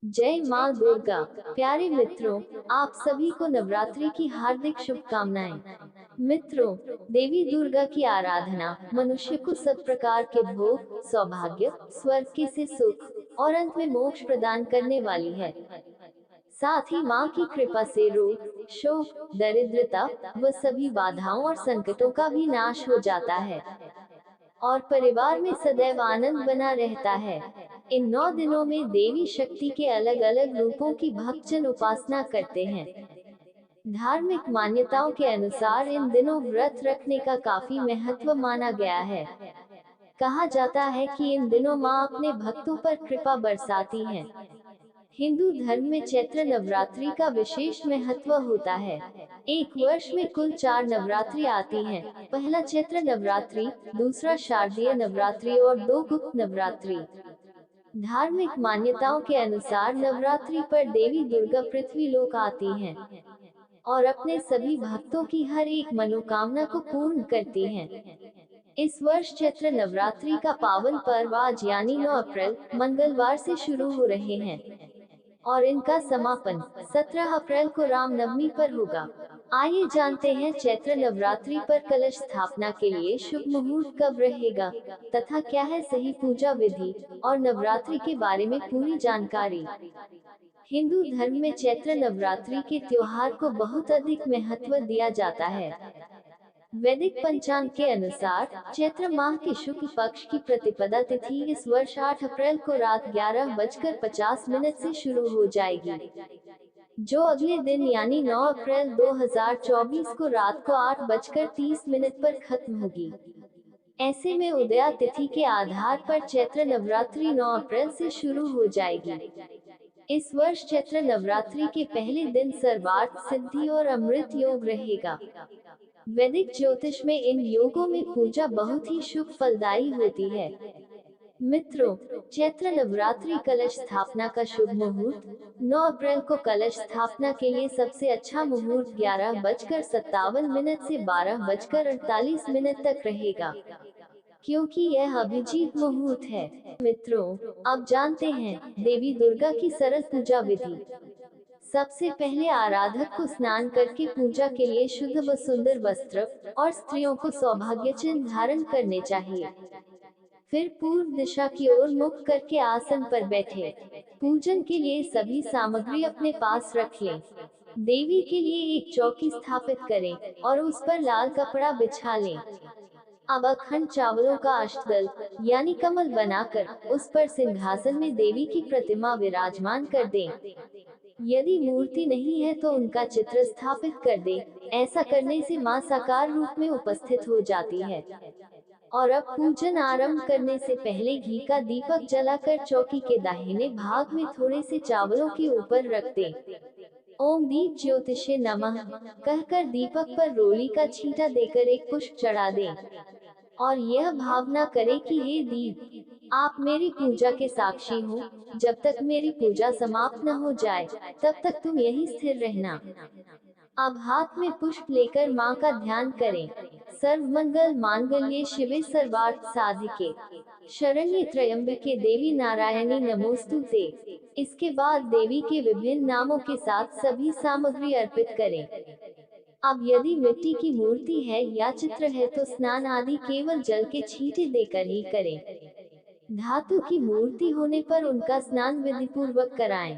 जय माँ दुर्गा। प्यारे मित्रों, आप सभी को नवरात्रि की हार्दिक शुभकामनाएं। मित्रों, देवी दुर्गा की आराधना मनुष्य को सब प्रकार के भोग, सौभाग्य, स्वर्ग से सुख और अंत में मोक्ष प्रदान करने वाली है। साथ ही माँ की कृपा से रोग, शोक, दरिद्रता व सभी बाधाओं और संकटों का भी नाश हो जाता है और परिवार में सदैव आनंद बना रहता है। इन 9 दिनों में देवी शक्ति के अलग अलग रूपों की भक्तजन उपासना करते हैं। धार्मिक मान्यताओं के अनुसार इन दिनों व्रत रखने का काफी महत्व माना गया है। कहा जाता है कि इन दिनों माँ अपने भक्तों पर कृपा बरसाती हैं। हिंदू धर्म में चैत्र नवरात्रि का विशेष महत्व होता है। एक वर्ष में कुल 4 नवरात्रि आती हैं। पहला चैत्र नवरात्रि, दूसरा शारदीय नवरात्रि और 2 गुप्त नवरात्रि। धार्मिक मान्यताओं के अनुसार नवरात्रि पर देवी दुर्गा पृथ्वी लोक आती हैं और अपने सभी भक्तों की हर एक मनोकामना को पूर्ण करती हैं। इस वर्ष चैत्र नवरात्रि का पावन पर्व आज यानी 9 अप्रैल मंगलवार से शुरू हो रहे हैं और इनका समापन 17 अप्रैल को रामनवमी पर होगा। आइए जानते हैं चैत्र नवरात्रि पर कलश स्थापना के लिए शुभ मुहूर्त कब रहेगा तथा क्या है सही पूजा विधि और नवरात्रि के बारे में पूरी जानकारी। हिंदू धर्म में चैत्र नवरात्रि के त्योहार को बहुत अधिक महत्व दिया जाता है। वैदिक पंचांग के अनुसार चैत्र माह के शुक्ल पक्ष की प्रतिपदा तिथि इस वर्ष 8 अप्रैल को रात 11:50 से शुरू हो जाएगी, जो अगले दिन यानी 9 अप्रैल 2024 को रात को 8:30 पर खत्म होगी। ऐसे में उदया तिथि के आधार पर चैत्र नवरात्रि 9 अप्रैल से शुरू हो जाएगी। इस वर्ष चैत्र नवरात्रि के पहले दिन सर्वार्थ सिद्धि और अमृत योग रहेगा। वैदिक ज्योतिष में इन योगों में पूजा बहुत ही शुभ फलदायी होती है। मित्रों, चैत्र नवरात्रि कलश स्थापना का शुभ मुहूर्त 9 अप्रैल को कलश स्थापना के लिए सबसे अच्छा मुहूर्त 11:57 से 12:48 तक रहेगा, क्योंकि यह अभिजीत मुहूर्त है। मित्रों, अब जानते हैं देवी दुर्गा की सरल पूजा विधि। सबसे पहले आराधक को स्नान करके पूजा के लिए शुद्ध व सुंदर वस्त्र और स्त्रियों को सौभाग्य चिन्ह धारण करने चाहिए। फिर पूर्व दिशा की ओर मुख करके आसन पर बैठे। पूजन के लिए सभी सामग्री अपने पास रख लें। देवी के लिए एक चौकी स्थापित करें और उस पर लाल कपड़ा बिछा लें। अब अखंड चावलों का अष्टदल यानी कमल बनाकर उस पर सिंहासन में देवी की प्रतिमा विराजमान कर दें। यदि मूर्ति नहीं है तो उनका चित्र स्थापित कर दें। ऐसा करने से मां साकार रूप में उपस्थित हो जाती है। और अब पूजन आरंभ करने से पहले घी का दीपक जलाकर चौकी के दाहिने भाग में थोड़े से चावलों के ऊपर रख दें। ओम दीप ज्योतिषे नमः कहकर दीपक पर रोली का छींटा देकर एक पुष्प चढ़ा दें और यह भावना करें कि हे दीप, आप मेरी पूजा के साक्षी हो। जब तक मेरी पूजा समाप्त न हो जाए तब तक तुम यहीं स्थिर रहना। अब हाथ में पुष्प लेकर मां का ध्यान करें। सर्वमंगल मांगल्ये शिवे सर्वार्थ साधिके शरण्ये त्र्यंबके देवी नारायणी नमोस्तुते। इसके बाद देवी के विभिन्न नामों के साथ सभी सामग्री अर्पित करें। अब यदि मिट्टी की मूर्ति है या चित्र है तो स्नान आदि केवल जल के छींटे देकर ही करें। धातु की मूर्ति होने पर उनका स्नान विधि पूर्वक कराएं।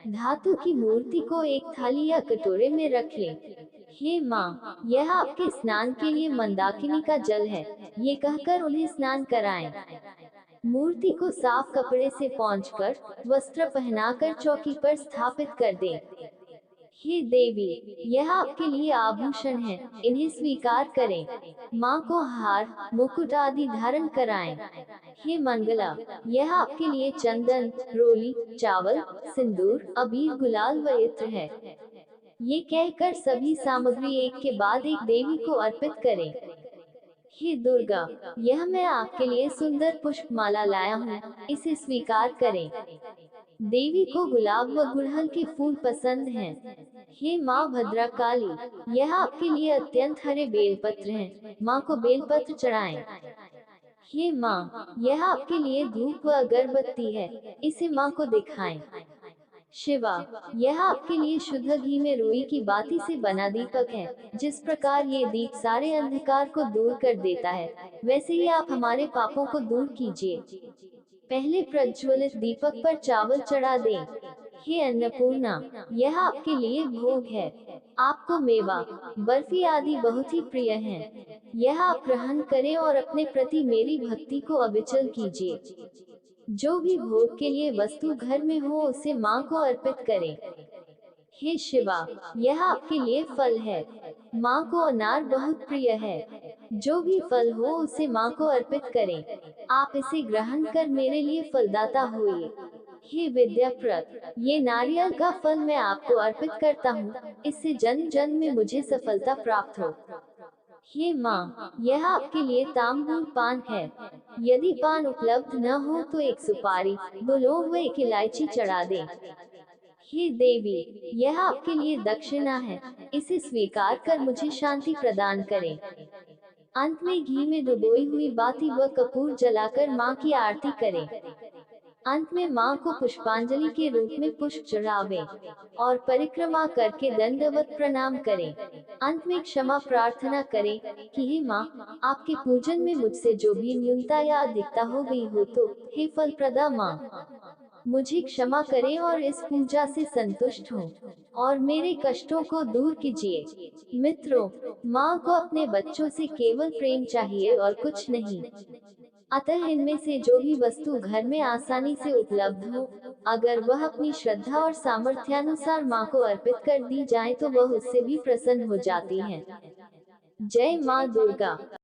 धातु की मूर्ति को एक थाली या कटोरे में रख लें। हे माँ, यह आपके स्नान के लिए मंदाकिनी का जल है, ये कहकर उन्हें स्नान कराएं। मूर्ति को साफ कपड़े से पोंछकर वस्त्र पहनाकर चौकी पर स्थापित कर दें। हे देवी, यह आपके लिए आभूषण है, इन्हें स्वीकार करें। माँ को हार, मुकुट आदि धारण कराएं। हे मंगला, यह आपके लिए चंदन, रोली, चावल, सिंदूर, अबीर, गुलाल व इत्र है। ये कहकर सभी सामग्री एक के बाद एक देवी को अर्पित करें। हे दुर्गा, यह मैं आपके लिए सुंदर पुष्प माला लाया हूँ, इसे स्वीकार करें। देवी को गुलाब व गुड़हल के फूल पसंद हैं। हे माँ भद्रकाली, यह आपके लिए अत्यंत हरे बेलपत्र हैं, माँ को बेलपत्र चढ़ाएं। हे माँ, यह आपके लिए धूप व अगरबत्ती है, इसे माँ को दिखाएं। शिवा, यह आपके लिए शुद्ध घी में रुई की बाती से बना दीपक है। जिस प्रकार ये दीप सारे अंधकार को दूर कर देता है, वैसे ही आप हमारे पापों को दूर कीजिए। पहले प्रज्वलित दीपक पर चावल चढ़ा दें। हे अन्नपूर्णा, यह आपके लिए भोग है। आपको मेवा, बर्फी आदि बहुत ही प्रिय हैं। यह आप ग्रहण करें और अपने प्रति मेरी भक्ति को अविचल कीजिए। जो भी भोग के लिए वस्तु घर में हो उसे माँ को अर्पित करें। हे शिवा, यह आपके लिए फल है। माँ को अनार बहुत प्रिय है। जो भी फल हो उसे माँ को अर्पित करें। आप इसे ग्रहण कर मेरे लिए फलदाता हुए। हे विद्याप्रद, ये नारियल का फल मैं आपको अर्पित करता हूँ, इससे जन्म जन्म में मुझे सफलता प्राप्त हो। हे माँ, यह आपके लिए तांबूल पान है। यदि पान उपलब्ध न हो तो एक सुपारी, 2 लौंग व 1 इलायची चढ़ा दें। हे देवी, यह आपके लिए दक्षिणा है। इसे स्वीकार कर मुझे शांति प्रदान करें। अंत में घी में डुबोई हुई बाती व कपूर जलाकर माँ की आरती करें। अंत में माँ को पुष्पांजलि के रूप में पुष्प चढ़ावें और परिक्रमा करके दंडवत प्रणाम करें। अंत में क्षमा प्रार्थना करें कि हे माँ, आपके पूजन में मुझसे जो भी न्यूनता या अधिकता हो गई हो तो हे फलप्रदा माँ, मुझे क्षमा करें और इस पूजा से संतुष्ट हों और मेरे कष्टों को दूर कीजिए। मित्रों, माँ को अपने बच्चों से केवल प्रेम चाहिए और कुछ नहीं। अतः इनमें से जो भी वस्तु घर में आसानी से उपलब्ध हो, अगर वह अपनी श्रद्धा और सामर्थ्यानुसार माँ को अर्पित कर दी जाए तो वह उससे भी प्रसन्न हो जाती है। जय माँ दुर्गा।